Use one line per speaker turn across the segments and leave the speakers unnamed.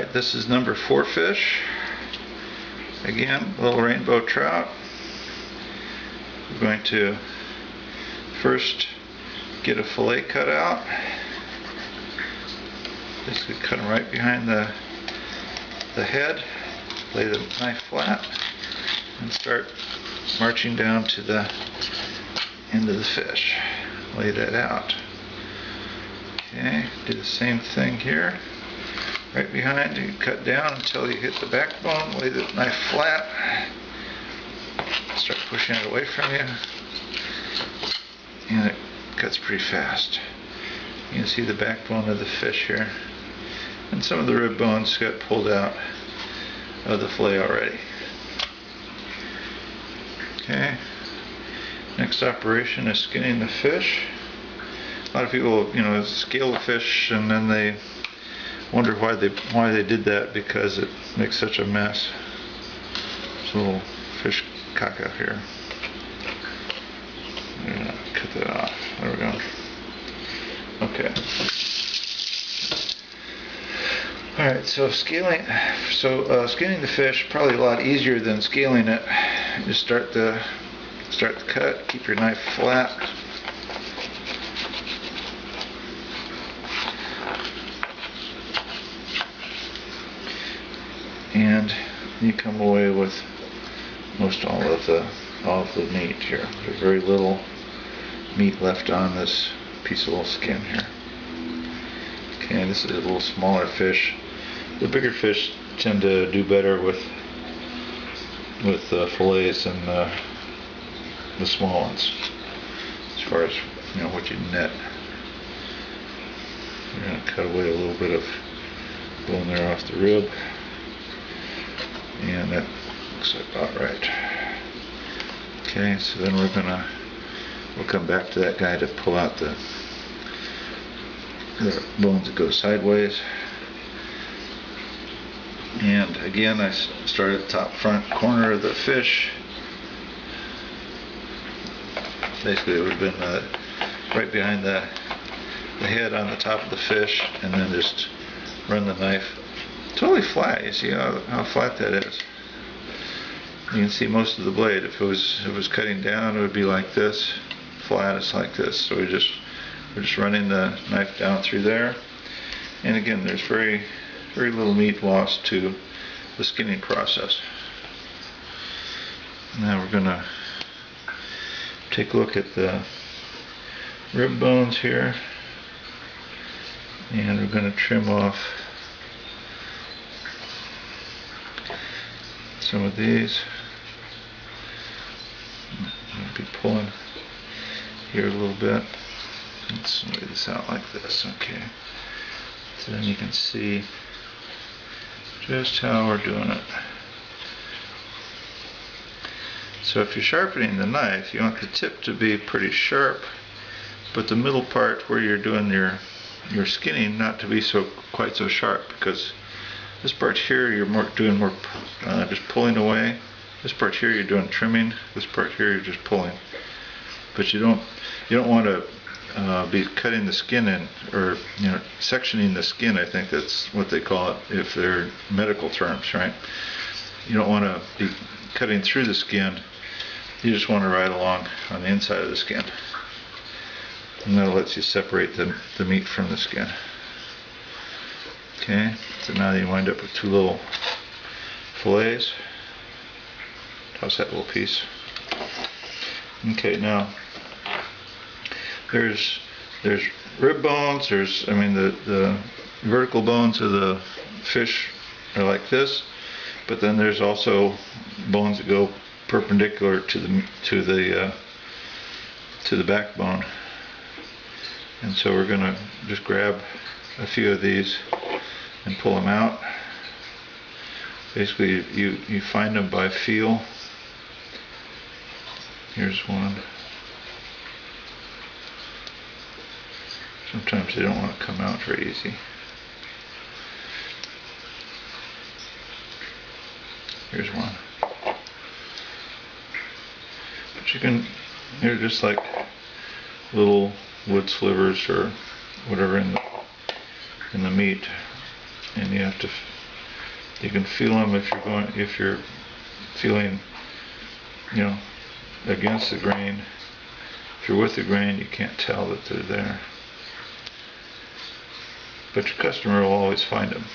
Alright, this is number 4 fish. Again, little rainbow trout. We're going to first get a fillet cut out. Basically cut them right behind the head. Lay the knife flat and start marching down to the end of the fish. Lay that out. Okay, do the same thing here. Right behind, you cut down until you hit the backbone. Lay the knife flat. Start pushing it away from you. And it cuts pretty fast. You can see the backbone of the fish here. And some of the rib bones got pulled out of the fillet already. Okay. Next operation is skinning the fish. A lot of people, scale the fish and then they wonder why they did that, because it makes such a mess. There's a little fish cock out here. Cut that off. There we go. Okay. Alright, so skinning the fish probably a lot easier than scaling it. Just start the cut, keep your knife flat. And you come away with most all of the meat here. There's very little meat left on this piece of little skin here. Okay, this is a little smaller fish. The bigger fish tend to do better with fillets than the small ones, as far as what you net. We're going to cut away a little bit of bone there off the rib, and that looks about right. Okay, so then we'll come back to that guy to pull out the bones that go sideways. And again, I start at the top front corner of the fish. Basically, it would have been right behind the head on the top of the fish, and then just run the knife totally flat. You see how flat that is. You can see most of the blade. If it was cutting down, it would be like this. Flat, it's like this. So we're just running the knife down through there. And again, there's very little meat lost to the skinning process. Now we're going to take a look at the rib bones here, and we're going to trim off some of these. I'll be pulling here a little bit. Let's lay this out like this. Okay. So then you can see just how we're doing it. So if you're sharpening the knife, you want the tip to be pretty sharp, but the middle part where you're doing your skinning not to be quite so sharp, because this part here you're doing more just pulling away. This part here you're doing trimming. This part here you're just pulling. But you don't want to be cutting the skin in, or sectioning the skin. I think that's what they call it if they're medical terms, right? You don't want to be cutting through the skin. You just want to ride along on the inside of the skin, and that lets you separate the meat from the skin. Okay, so now you wind up with 2 little fillets. Toss that little piece. Okay, now there's rib bones. The vertical bones of the fish are like this, but then there's also bones that go perpendicular to the backbone. And so we're going to just grab a few of these and pull them out. Basically, you find them by feel. Here's one. Sometimes they don't want to come out very easy. Here's one. But they're just like little wood slivers or whatever in the meat, and you have to You can feel them if you're feeling, you know, against the grain. If you're with the grain, you can't tell that they're there. But your customer will always find them.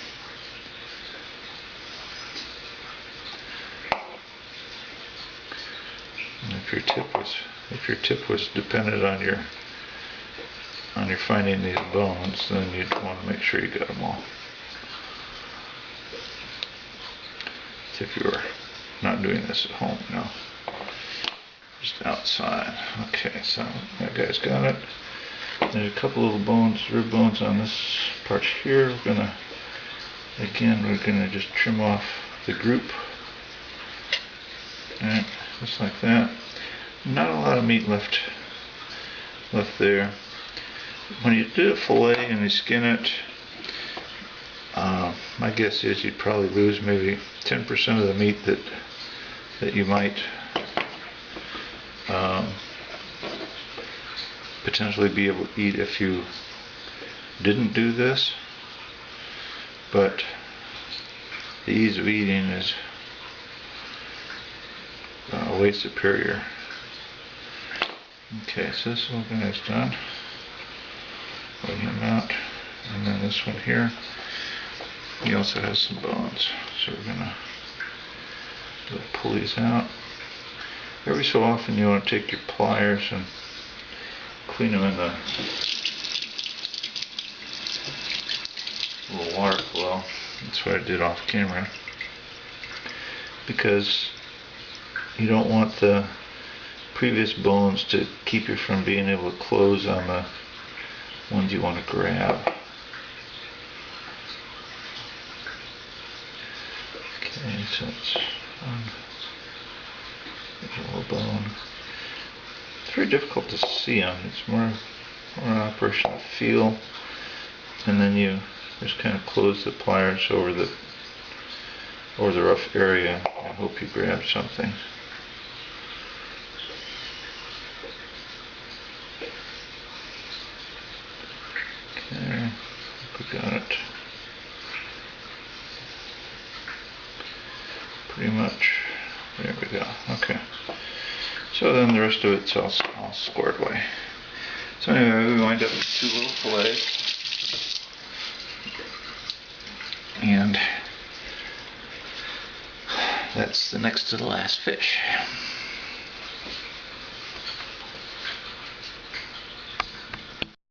And if your tip was dependent on your finding these bones, then you'd want to make sure you got them all. If you were not doing this at home, you know, just outside. Okay, so that guy's got it. There's a couple little bones, rib bones on this part here. We're gonna just trim off the group. Alright, just like that. Not a lot of meat left there. When you do a fillet and you skin it, my guess is you'd probably lose maybe 10% of the meat that you might potentially be able to eat if you didn't do this. But the ease of eating is way superior. Okay, so this little guy's done. Lay him out. And then this one here, he also has some bones. So we're gonna pull these out. Every so often you want to take your pliers and clean them in the little water flow. That's what I did off camera. Because you don't want the previous bones to keep you from being able to close on the ones you want to grab. Okay, so it's one. There's a little bone. It's very difficult to see them. It's more an operation of feel, and then you just kind of close the pliers over the rough area and hope you grab something. Okay, we got it. Pretty much. There we go. Okay. So then the rest of it's all squared away. So anyway, we wind up with two little fillets. And that's the next to the last fish.